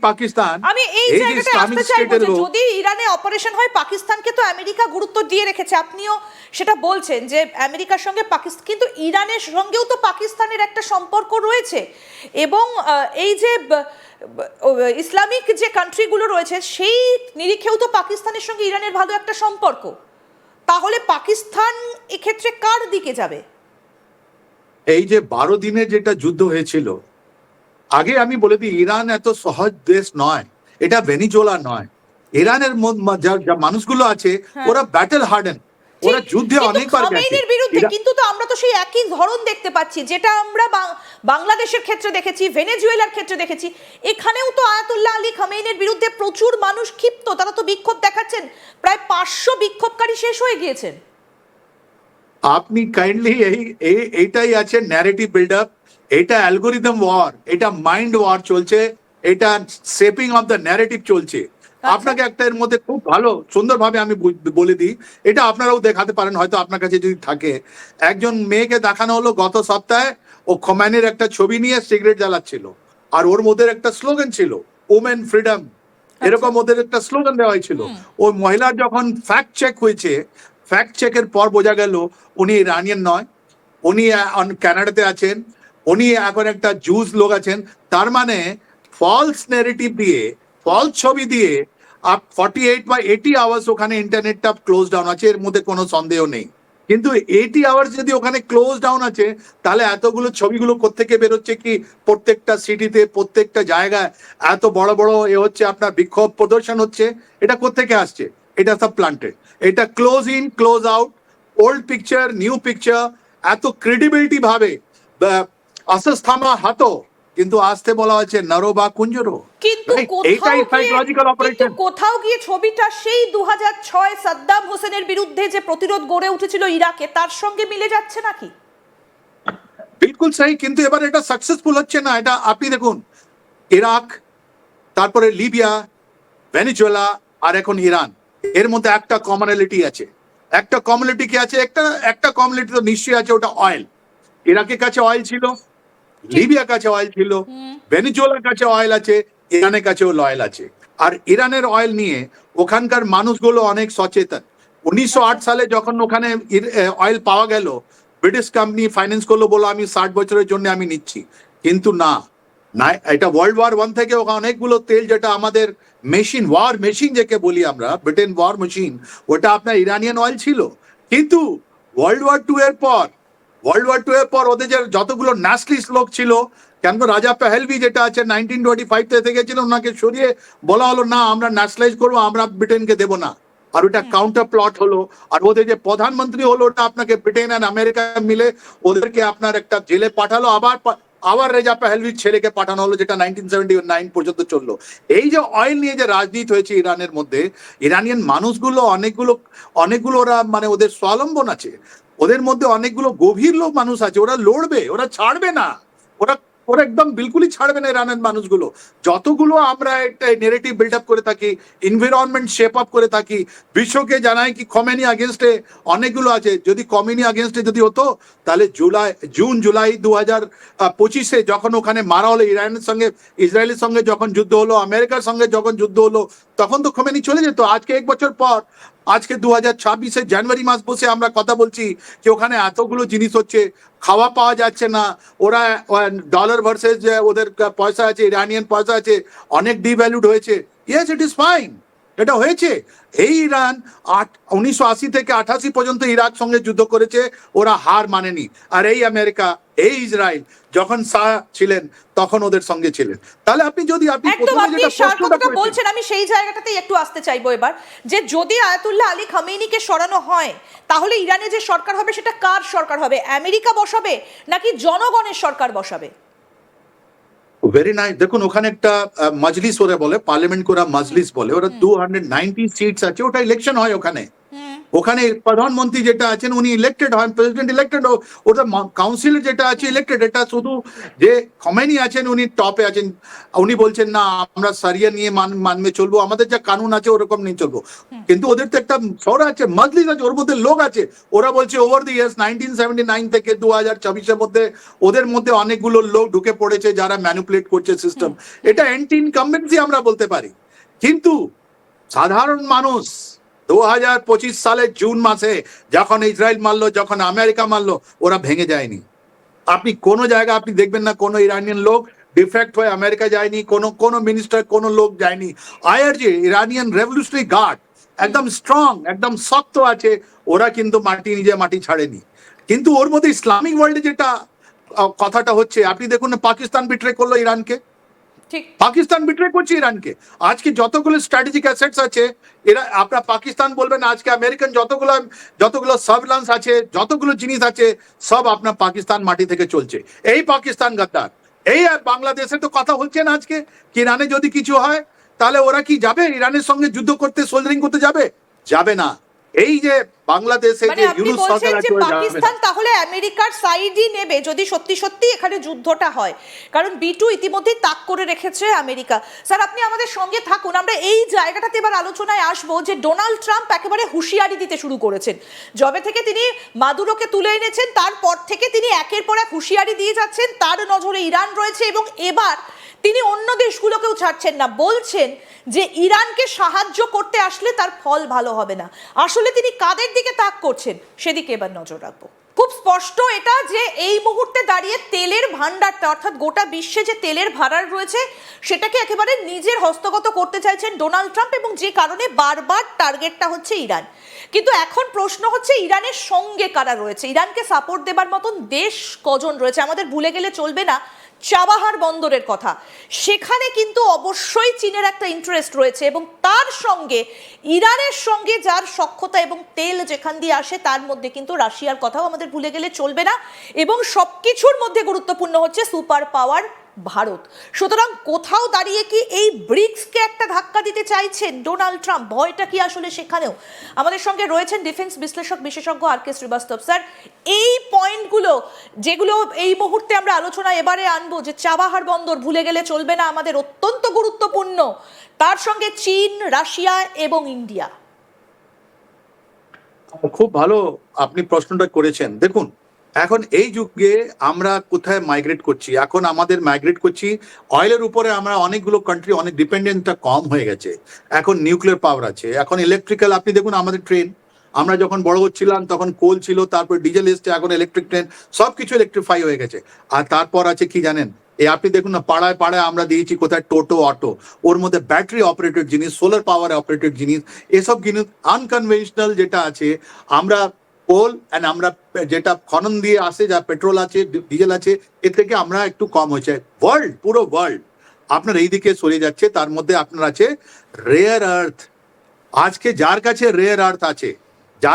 পাকিস্তান আমি এই জায়গাতে আসতে চাইবো যে যদি ইরানে অপারেশন হয়, পাকিস্তানকে তো আমেরিকা গুরুত্ব দিয়ে রেখেছে, আপনিও সেটা বলছেন যে আমেরিকার সঙ্গে পাকিস্তান, কিন্তু ইরানের সঙ্গেও তো পাকিস্তানের একটা সম্পর্ক রয়েছে, এবং এই যে ইসলামিক যে কান্ট্রিগুলো রয়েছে সেই নিরিখেও তো পাকিস্তানের সঙ্গে ইরানের ভালো একটা সম্পর্ক। তাহলে পাকিস্তান এক্ষেত্রে কার দিকে যাবে? এই যে 12 দিনের যেটা যুদ্ধ হয়েছিল, আগে আমি বলে দিই, ইরান এত সহজ দেশ নয়, এটা ভেনিজুয়েলা নয়। ইরানের যা মানুষগুলো আছে ওরা ব্যাটেল হার্ডেন, ওরা যুদ্ধে অনেকবার গেছে। কিন্তু তো আমরা তো সেই একই ধরন দেখতে পাচ্ছি যেটা আমরা বাংলাদেশের ক্ষেত্রে দেখেছি, ভেনেজুয়েলার ক্ষেত্রে দেখেছি। এখানেও তো আয়াতুল্লাহ আলী খামেইনির বিরুদ্ধে প্রচুর মানুষ ক্ষিপ্ত, তারা তো বিক্ষোভ দেখাচ্ছেন, প্রায় 500 বিক্ষোভকারী শেষ হয়ে গিয়েছেন। আপনি কাইন্ডলি এইটাই আছে ন্যারেটিভ বিল্ড আপ, এটা অ্যালগোরিদম ওয়ার, এটা মাইন্ড ওয়ার চলছে, এটা শেপিং অফ দ্য ন্যারেটিভ চলছে। আপনাকে একটা এর মধ্যে খুব ভালো সুন্দরভাবে আমি বলে দিই, এটা আপনারাও দেখাতে পারেন হয়তো আপনার কাছে যদি থাকে। একজন মেয়েকে দেখানো হলো গত সপ্তাহে, ও খোমেনির একটা ছবি নিয়ে সিগারেট জ্বালাচ্ছিল, আর ওর মধ্যে একটা স্লোগান ছিল ওমেন ফ্রিডম, এরকম ওদের একটা স্লোগান দেওয়া হয়েছিল। ওই মহিলার যখন ফ্যাক্ট চেক হয়েছে, ফ্যাক্ট চেকের পর বোঝা গেল উনি ইরানিয়ান নয়, উনি কানাডাতে আছেন, উনি এখন একটা জুস লোক আছেন। তার মানে ফলস নেগেটিভ দিয়ে, ফলস ছবি দিয়ে 48 বা 80 আওয়ার্স ওখানে ইন্টারনেটটা ক্লোজ ডাউন আছে, এর মধ্যে কোনো সন্দেহ নেই। কিন্তু 80 আওয়ার্স যদি ওখানে ক্লোজ ডাউন আছে, তাহলে এতগুলো ছবিগুলো কোত্থেকে বেরোচ্ছে? কি প্রত্যেকটা সিটিতে, প্রত্যেকটা জায়গায় এত বড় বড় হচ্ছে আপনার বিক্ষোভ প্রদর্শন হচ্ছে, এটা কোত্থেকে আসছে? এটা সব প্লান্টেড। এটা close in close out, old picture new picture, এত ক্রেডিবিলিটি ভাবে অসস্থামা হাতো, কিন্তু আসতে বলা হচ্ছে নরো বা কুঞ্জরো। কিন্তু কোথাও গিয়ে ছবিটা সেই 2006 সাদ্দাম হোসেনের বিরুদ্ধে যে প্রতিরোধ গড়ে উঠেছিল ইরাকে, তার সঙ্গে মিলে যাচ্ছে নাকি? বিলকুল সহি, কিন্তু এবার এটা সাকসেসফুল হচ্ছে না। এটা আপনি দেখুন, ইরাক, তারপরে লিবিয়া, ভেনেজুয়েলা, আর এখন ইরান, এর মধ্যে একটা কমনলিটি আছে। একটা কমনলিটি কি আছে? একটা কমনলিটি তো নিশ্চয়ই আছে, ওটা অয়েল। ইরাকের কাছে অয়েল ছিল, লিবিয়ার কাছে অয়েল ছিল, ভেনেজুয়েলার কাছে অয়েল আছে, ইরানের কাছেও অয়েল আছে। আর ইরানের অয়েল নিয়ে ওখানকার মানুষগুলো অনেক সচেতন। 1908 সালে যখন ওখানে অয়েল পাওয়া গেল, ব্রিটিশ কোম্পানি ফাইন্যান্স করলো, বলো আমি 60 বছরের জন্য আমি নিচ্ছি। কিন্তু না, এটা World War I থেকে অনেকগুলো তেল, যেটা আমাদের মেশিন, ওয়ার মেশিন যাকে বলি আমরা, ব্রিটেন ওয়ার মেশিন, ওটা আপনার ইরানিয়ান অয়েল ছিল। কিন্তু ওয়ার্ল্ড ওয়ার টু এর পর ওদের যে যতগুলো ন্যাশনালিস্ট লোক ছিল, কেন রাজা পেহেলভি যেটা আছে 1925 থেকে গেছিল, ওনাকে সরিয়ে বলা হলো না আমরা ন্যাশনালাইজ করবো, আমরা ব্রিটেনকে দেবো না। আর ওটা কাউন্টার প্লট হলো। আর ওদের যে প্রধানমন্ত্রী হলো, ওটা আপনাকে ব্রিটেন আর আমেরিকা মিলে ওদেরকে আপনার একটা জেলে পাঠালো, আবার রেজা পেহেলভির ছেলেকে পাঠানো হলো, যেটা 1979 পর্যন্ত চললো। এই যে অয়েল নিয়ে যে রাজনীতি হয়েছে ইরানের মধ্যে, ইরানিয়ান মানুষগুলো অনেকগুলো ওরা মানে ওদের স্বাবলম্বন আছে, ওদের মধ্যে অনেকগুলো গভীর লোক মানুষ আছে, ওরা লড়বে, ওরা ছাড়বে না, ওরা ওরা একদম বিলকুলই ছাড়বে না ইরানের মানুষগুলো। যতগুলো আমরা একটা নেগেটিভ বিল্ড আপ করে থাকি, এনভায়রনমেন্ট শেপ আপ করে থাকি, বিশ্বকে জানাই কি খোমেনি আগেনস্টে অনেকগুলো আছে। যদি খোমেনি আগেনস্টে যদি হতো, তাহলে জুন জুলাই 2025-এ যখন ওখানে মারা হলো, ইসরায়েলের সঙ্গে যখন যুদ্ধ হলো, আমেরিকার সঙ্গে যখন যুদ্ধ হলো, তখন তো খোমেনি চলে যেত। আজকে 1 বছর পর, আজকে 2026-এ জানুয়ারি মাস বসে আমরা কথা বলছি যে ওখানে এতগুলো জিনিস হচ্ছে, খাওয়া পাওয়া যাচ্ছে না, ওরা ডলার ভার্সেস যে ওদের পয়সা আছে, ইরানিয়ান পয়সা আছে, অনেক ডিভ্যালুড হয়েছে। ইয়েস, ইট ইজ ফাইন, এটা হয়েছে। এই ইরান 1980 থেকে 88 পর্যন্ত ইরাক সঙ্গে যুদ্ধ করেছে, ওরা হার মানেনি। আর এই আমেরিকা, এই ইসরায়েল যখন শাহ ছিলেন তখন ওদের সঙ্গে ছিলেন। তাহলে আপনি যদি বলছেন, আমি সেই জায়গাটাতেই একটু আসতে চাইবো এবার, যে যদি আয়াতুল্লাহ আলী খামেইনিকে সরানো হয়, তাহলে ইরানে যে সরকার হবে সেটা কার সরকার হবে? আমেরিকা বসাবে নাকি জনগণের সরকার বসাবে? Very nice. দেখুন, ওখানে একটা মজলিস ওরা বলে, পার্লামেন্ট করা মজলিস বলে, ওরা 290 সিটস আছে, ওটা ইলেকশন হয় ওখানে। ওখানে প্রধানমন্ত্রী যেটা আছেন উনি ইলেক্টেড হন, প্রেসিডেন্ট ইলেক্টেড, ওটা কাউন্সিল যেটা আছে ইলেক্টেড। এটা শুধু যে খমেনি আছেন উনি টপে আছেন, উনি বলছেন না আমরা সারিয়া নিয়ে মানবে চলবো, আমাদের যা কানুন আছে ওরকম নিয়ে চলবো। কিন্তু ওদের তো একটা সরা আছে, মজলিস আছে, ওর মধ্যে লোক আছে। ওরা বলছে ওভার দি ইয়ার্স 1979 থেকে 2024-এর মধ্যে ওদের মধ্যে অনেকগুলো লোক ঢুকে পড়েছে যারা ম্যানিপুলেট করছে সিস্টেম। এটা অ্যান্টি ইনকামবেন্সি আমরা বলতে পারি। কিন্তু সাধারণ মানুষ 2025 সালের জুন মাসে যখন ইসরায়েল মারলো, যখন আমেরিকা মারলো, ওরা ভেঙে যায়নি। আপনি কোন জায়গা আপনি দেখবেন না কোনো ইরানিয়ান লোক ডিফেক্ট হয়ে আমেরিকা যায়নি, কোনো মিনিস্টার কোনো লোক যায়নি। আইআরজি ইরানিয়ান রেভলিউশনারি গার্ড একদম স্ট্রং, একদম শক্ত আছে, ওরা কিন্তু নিজে মাটি ছাড়েনি। কিন্তু ওর মধ্যে ইসলামিক ওয়ার্ল্ডে যেটা কথাটা হচ্ছে, আপনি দেখুন না পাকিস্তান বিট্রে করলো ইরানকে, পাকিস্তান বিট্রে করছে ইরানকে। আজকে যতগুলো স্ট্র্যাটেজিক অ্যাসেটস আছে এরা, আপনার পাকিস্তান বলবেন আজকে আমেরিকান যতগুলো সার্ভিলান্স আছে, যতগুলো জিনিস আছে, সব আপনার পাকিস্তান মাটি থেকে চলছে। এই পাকিস্তান গাদ্দার, এই বাংলাদেশে তো কথা হচ্ছে না আজকে কি ইরানে যদি কিছু হয় তাহলে ওরা কি যাবে ইরানের সঙ্গে যুদ্ধ করতে, সোল্ডারিং করতে যাবে না। এই যে বাংলাদেশে যে ইউনুস সরকার আছে, পাকিস্তান তাহলে আমেরিকার সাইডই নেবে যদি সত্যি সত্যি এখানে যুদ্ধটা হয়, কারণ B2 ইতিমধ্যেই তাক করে রেখেছে আমেরিকা। স্যার আপনি আমাদের সঙ্গে থাকুন, আমরা এই জায়গাটাতে এবার আলোচনায় আসবো যে ডোনাল্ড ট্রাম্প একেবারে হুঁশিয়ারি দিতে শুরু করেছেন। যবে থেকে তিনি মাদুরোকে তুলে এনেছেন তারপর থেকে তিনি একের পর এক হুঁশিয়ারি দিয়ে যাচ্ছেন। তার নজরে ইরান রয়েছে এবং এবার তিনি অন্য দেশগুলোকেও ছাড়ছেন না, বলছেন যে ইরানকে সাহায্য করতে আসলে তার ফল ভালো হবে না। আসলে তিনি কাদের দিকে তাক করছেন সেদিকে এবার নজর রাখবো। খুব স্পষ্ট এটা যে এই মুহূর্তে দাঁড়িয়ে তেলের ভান্ডারটা, অর্থাৎ গোটা বিশ্বে যে তেলের ভাড়ার রয়েছে সেটাকে একেবারে নিজের হস্তগত করতে চাইছেন ডোনাল্ড ট্রাম্প, এবং যে কারণে বারবার টার্গেটটা হচ্ছে ইরান। কিন্তু এখন প্রশ্ন হচ্ছে ইরানের সঙ্গে কারা রয়েছে, ইরানকে সাপোর্ট দেবার মতন দেশ কজন রয়েছে। আমাদের ভুলে গেলে চলবে না চাবাহার বন্দরের কথা, সেখানে কিন্তু অবশ্যই চীনের একটা ইন্টারেস্ট রয়েছে, এবং তার সঙ্গে ইরানের সঙ্গে যার সখ্যতা এবং তেল যেখান দিয়ে আসে তার মধ্যে কিন্তু রাশিয়ার কথাও আমাদের ভুলে গেলে চলবে না। এবং সবকিছুর মধ্যে গুরুত্বপূর্ণ হচ্ছে সুপার পাওয়ার ভারত। সুতরাং কোথাও দাঁড়িয়ে কি এই ব্রিক্সকে একটা ধাক্কা দিতে চাইছেন ডোনাল্ড ট্রাম্প? ভয়টা কি আসলে সেখানেও? আমাদের সঙ্গে রয়েছেন ডিফেন্স বিশ্লেষক বিশেষজ্ঞ আর.কে. শ্রীবাস্তব। স্যার, এই পয়েন্টগুলো যেগুলো এই মুহূর্তে আমরা আলোচনায় এবারে আনবো, যে চাবাহার বন্দর ভুলে গেলে চলবে না, আমাদের অত্যন্ত গুরুত্বপূর্ণ, তার সঙ্গে চীন, রাশিয়া এবং ইন্ডিয়া। খুব ভালো আপনি প্রশ্নটা করেছেন। দেখুন এখন এই যুগে আমরা কোথায় মাইগ্রেট করছি, এখন আমাদের মাইগ্রেট করছি অয়েলের উপরে। আমরা অনেকগুলো কান্ট্রি অনেক ডিপেন্ডেন্টটা কম হয়ে গেছে, এখন নিউক্লিয়ার পাওয়ার আছে, এখন ইলেকট্রিক্যাল। আপনি দেখুন আমাদের ট্রেন, আমরা যখন বড় হচ্ছিলাম তখন কোল ছিল, তারপর ডিজেল এসছে, এখন ইলেকট্রিক ট্রেন, সবকিছু ইলেকট্রিফাই হয়ে গেছে। আর তারপর আছে কি জানেন, আপনি দেখুন না পাড়ায় পাড়ায় আমরা দিয়েছি কোথায় টোটো, অটো, ওর মধ্যে ব্যাটারি অপারেটেড জিনিস, সোলার পাওয়ার অপারেটেড জিনিস, এসব জিনিস আনকনভেনশনাল যেটা আছে। আমরা কোল অ্যান্ড আমরা যেটা খনন দিয়ে আসে, যা পেট্রোল আছে, ডিজেল আছে, এর থেকে আমরা একটু কম হয়েছে। পুরো ওয়ার্ল্ড আপনার এই দিকে সরে যাচ্ছে। তার মধ্যে আপনার আছে রেয়ার আর্থ। আজকে যার কাছে রেয়ার আর্থ আছে